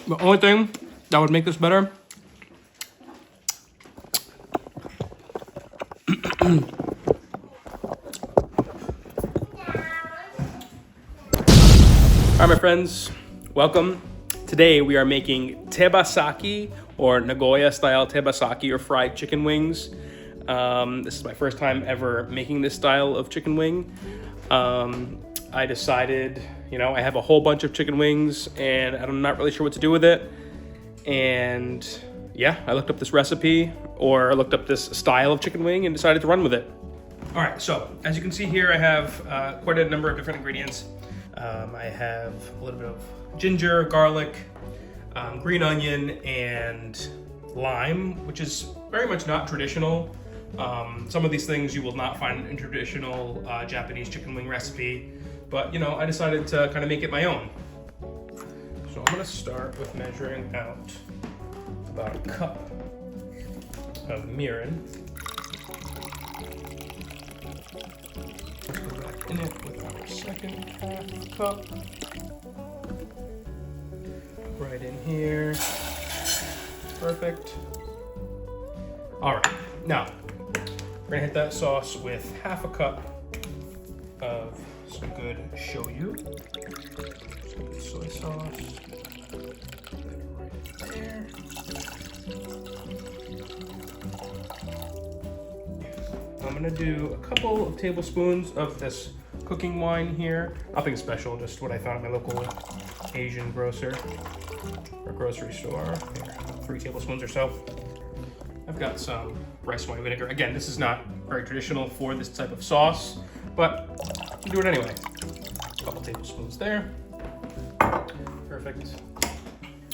The only thing that would make this better Alright, my friends, welcome. Today we are making Tebasaki, or Nagoya-style Tebasaki, or fried chicken wings. This is my first time ever making this style of chicken wing. I decided, I have a whole bunch of chicken wings and I'm not really sure what to do with it. And yeah, I looked up this recipe, or looked up this style of chicken wing, and decided to run with it. All right, so as you can see here, I have quite a number of different ingredients. I have a little bit of ginger, garlic, green onion, and lime, which is very much not traditional. Some of these things you will not find in traditional Japanese chicken wing recipe, but I decided to kind of make it my own. So I'm gonna start with measuring out about a cup of mirin. Let's go back in it with our second half cup. Right in here. Perfect. All right, now we're gonna hit that sauce with half a cup of some good shoyu, some good soy sauce. Right there. I'm gonna do a couple of tablespoons of this cooking wine here. Nothing special, just what I found at my local Asian grocer or grocery store. Here, 3 tablespoons or so. I've got some rice wine vinegar. Again, this is not very traditional for this type of sauce, but you do it anyway. A couple tablespoons there. Perfect.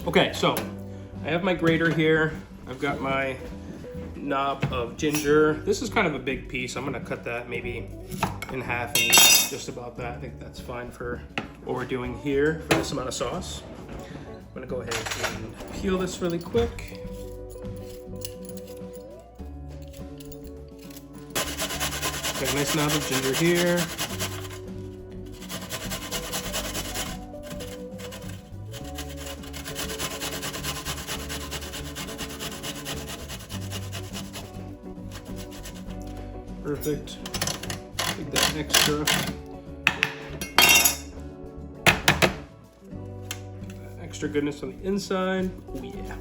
Okay, so I have my grater here. I've got my knob of ginger. This is kind of a big piece. I'm gonna cut that maybe in half and use just about that. I think that's fine for what we're doing here for this amount of sauce. I'm gonna go ahead and peel this really quick. Got a nice knob of ginger here. Perfect. Take that extra. Extra goodness on the inside. Oh yeah.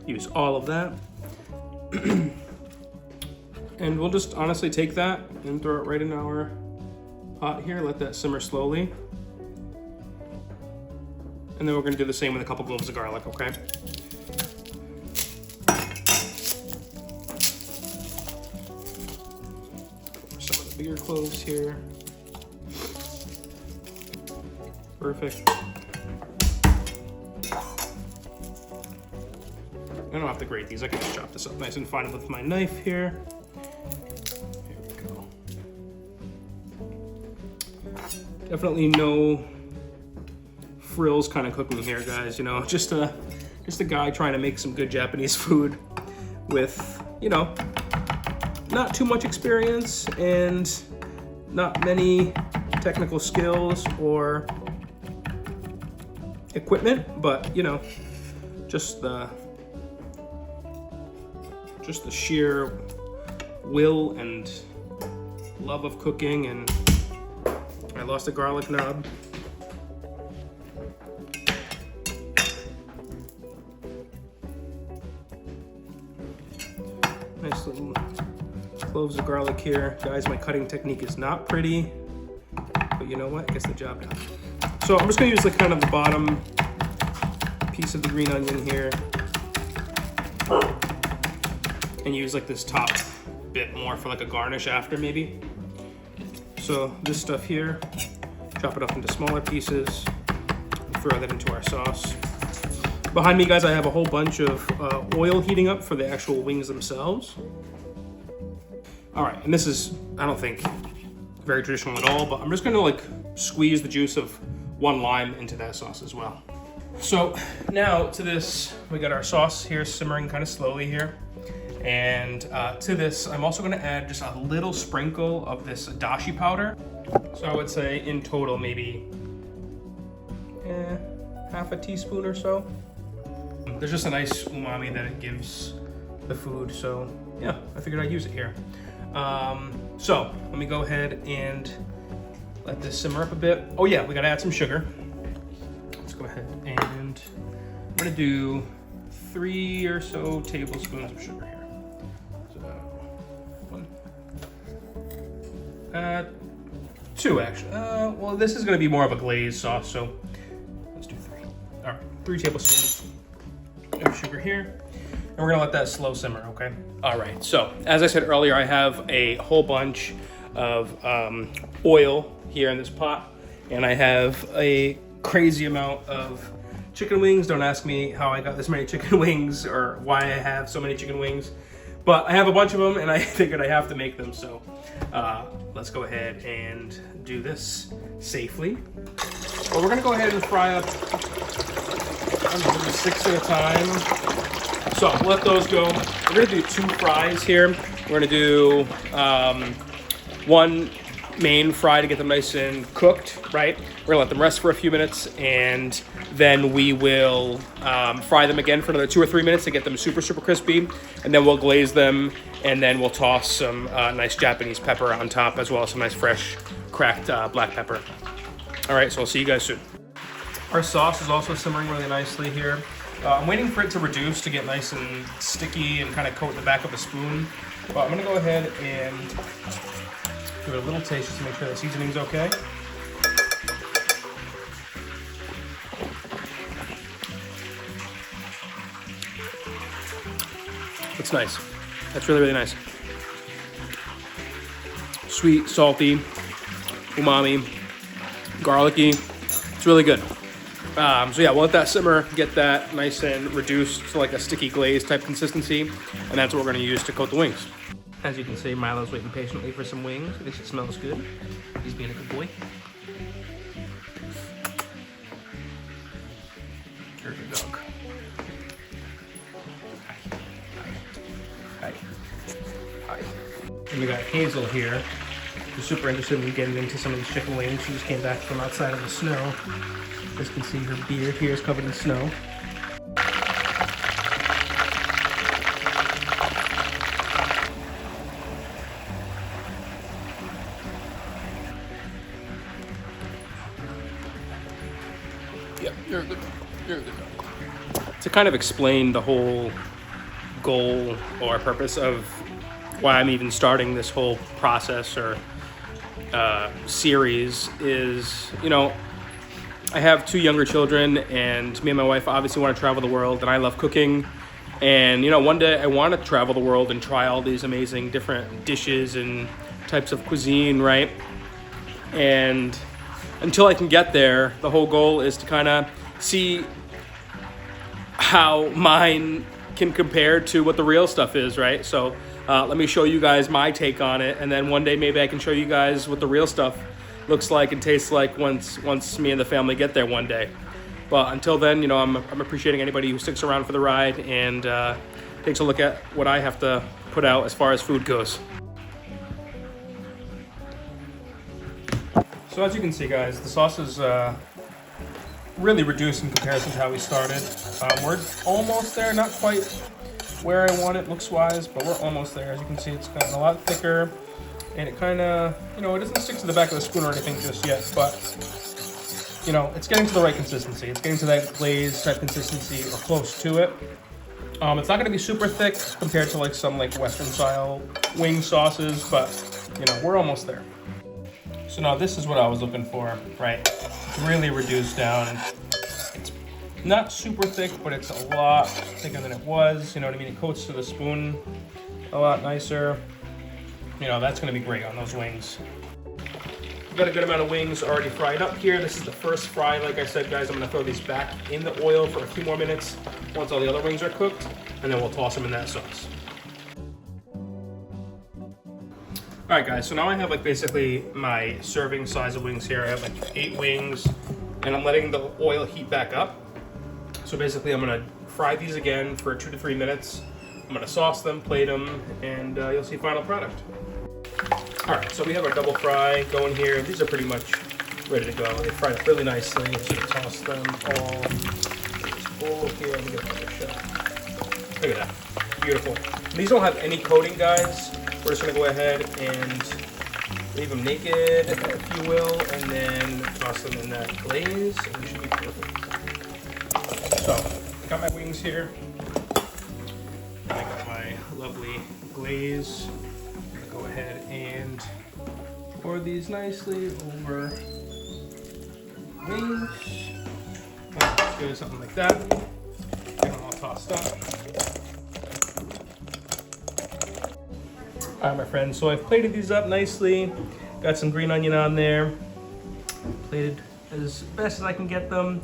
Use all of that. And we'll just honestly take that and throw it right in our pot here. Let that simmer slowly. And then we're gonna do the same with a couple cloves of garlic, okay? Some of the bigger cloves here. Perfect. I don't have to grate these. I can just chop this up nice and fine with my knife here. Here we go. Definitely no frills kind of cooking here, guys. Just a guy trying to make some good Japanese food with, not too much experience and not many technical skills or equipment, but just the sheer will and love of cooking. And I lost a garlic knob. Nice little cloves of garlic here. Guys, my cutting technique is not pretty, but you know what? It gets the job done. So I'm just gonna use kind of the bottom piece of the green onion here, and use this top bit more for a garnish after maybe. So this stuff here, chop it up into smaller pieces, and throw that into our sauce. Behind me, guys, I have a whole bunch of oil heating up for the actual wings themselves. All right, and this is, I don't think, very traditional at all, but I'm just gonna squeeze the juice of 1 lime into that sauce as well. So now to this, we got our sauce here simmering kind of slowly here. And to this, I'm also gonna add just a little sprinkle of this dashi powder. So I would say in total, maybe half a teaspoon or so. there's just a nice umami that it gives the food. So yeah, I figured I'd use it here. So let me go ahead and let this simmer up a bit. Oh yeah, we gotta add some sugar. Let's go ahead and I'm gonna do 3 or so tablespoons of sugar here. So 1, 2 actually. Well, this is gonna be more of a glazed sauce, so let's do 3. All right, 3 tablespoons of sugar here. And we're gonna let that slow simmer, okay? All right, so as I said earlier, I have a whole bunch of oil here in this pot, and I have a crazy amount of chicken wings. Don't ask me how I got this many chicken wings or why I have so many chicken wings, but I have a bunch of them and I figured I have to make them. So let's go ahead and do this safely. Well, we're gonna go ahead and fry up, I don't know, maybe 6 at a time. So let those go. We're gonna do 2 fries here. We're gonna do 1 main fry to get them nice and cooked, right? We're gonna let them rest for a few minutes, and then we will fry them again for another 2 or 3 minutes to get them super, super crispy. And then we'll glaze them, and then we'll toss some nice Japanese pepper on top, as well as some nice fresh cracked black pepper. All right, so I'll see you guys soon. Our sauce is also simmering really nicely here. I'm waiting for it to reduce to get nice and sticky and kind of coat the back of the spoon. But I'm gonna go ahead and give it a little taste just to make sure the seasoning's okay. That's nice. That's really, really nice. Sweet, salty, umami, garlicky. It's really good. So yeah, we'll let that simmer, get that nice and reduced to like a sticky glaze type consistency, and that's what we're gonna use to coat the wings. As you can see, Milo's waiting patiently for some wings. At least it smells good. He's being a good boy. Here's your dog. Hi. Hi. Hi. And we got Hazel here, who's super interested in getting into some of these chicken wings. She just came back from outside in the snow. As you can see, her beard here is covered in snow. Yep, you're a good dog. You're a good dog. To kind of explain the whole goal or purpose of why I'm even starting this whole process or series is, you know, I have 2 younger children, and me and my wife obviously want to travel the world, and I love cooking. And, you know, one day I want to travel the world and try all these amazing different dishes and types of cuisine, right? And until I can get there, the whole goal is to kind of see how mine can compare to what the real stuff is, right? So let me show you guys my take on it, and then one day maybe I can show you guys what the real stuff looks like and tastes like once me and the family get there one day. But until then, you know, I'm appreciating anybody who sticks around for the ride and takes a look at what I have to put out as far as food goes. So as you can see, guys, the sauce is really reduced in comparison to how we started. We're almost there, not quite where I want it looks-wise, but we're almost there. As you can see, it's gotten a lot thicker. And it kind of, you know, it doesn't stick to the back of the spoon or anything just yet, but, you know, it's getting to the right consistency. It's getting to that glaze type consistency or close to it. It's not going to be super thick compared to like some like Western style wing sauces, but, you know, we're almost there. So now this is what I was looking for, right? It's really reduced down. It's not super thick, but it's a lot thicker than it was. You know what I mean? It coats to the spoon a lot nicer. You know, that's gonna be great on those wings. We've got a good amount of wings already fried up here. This is the first fry. Like I said, guys, I'm gonna throw these back in the oil for a few more minutes once all the other wings are cooked, and then we'll toss them in that sauce. All right, guys, so now I have like basically my serving size of wings here. I have like 8 wings, and I'm letting the oil heat back up. So basically I'm gonna fry these again for 2 to 3 minutes. I'm gonna sauce them, plate them, and you'll see final product. All right, so we have our double fry going here. These are pretty much ready to go. They fried up really nicely. So toss them all Oh, here, let me get another shot. Look at that. Beautiful. These don't have any coating, guys. We're just gonna go ahead and leave them naked, if you will, and then toss them in that glaze, and they should be perfect. So, I got my wings here. I got my lovely glaze. I'm gonna go ahead and pour these nicely over wings. Let's do something like that. Get them all tossed up. All right, my friends, so I've plated these up nicely. Got some green onion on there. Plated as best as I can get them.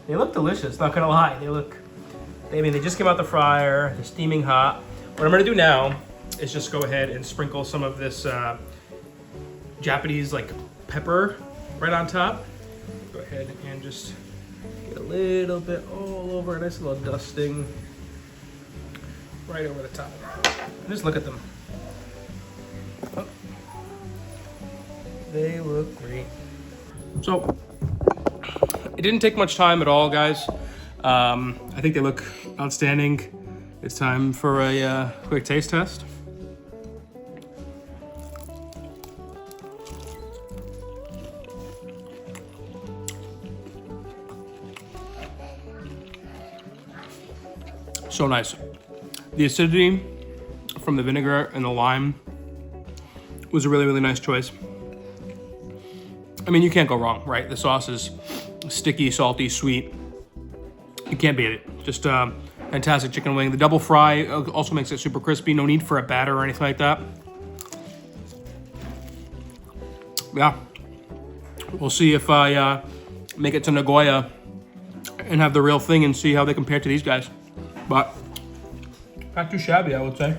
They look delicious, not gonna lie. They just came out the fryer, they're steaming hot. What I'm gonna do now is just go ahead and sprinkle some of this Japanese like pepper right on top. Go ahead and just get a little bit all over, a nice little dusting right over the top. And just look at them. Oh. They look great. So, it didn't take much time at all, guys. I think they look outstanding. It's time for a quick taste test. So nice. The acidity from the vinegar and the lime was a really, really nice choice. I mean, you can't go wrong, right? The sauce is sticky, salty, sweet. You can't beat it. Just fantastic chicken wing. The double fry also makes it super crispy. No need for a batter or anything like that. Yeah. We'll see if I make it to Nagoya and have the real thing and see how they compare to these guys. But not too shabby, I would say.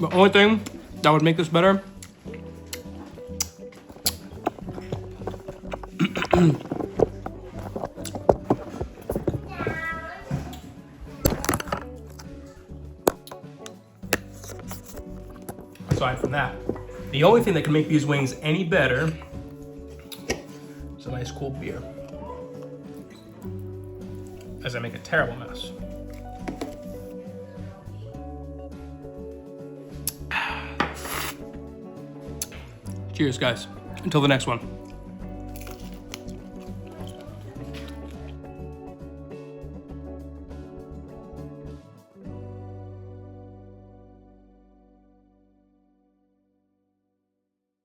The only thing that would make this better aside from that, the only thing that can make these wings any better is a nice cold beer. As I make a terrible mess. Cheers, guys. Until the next one.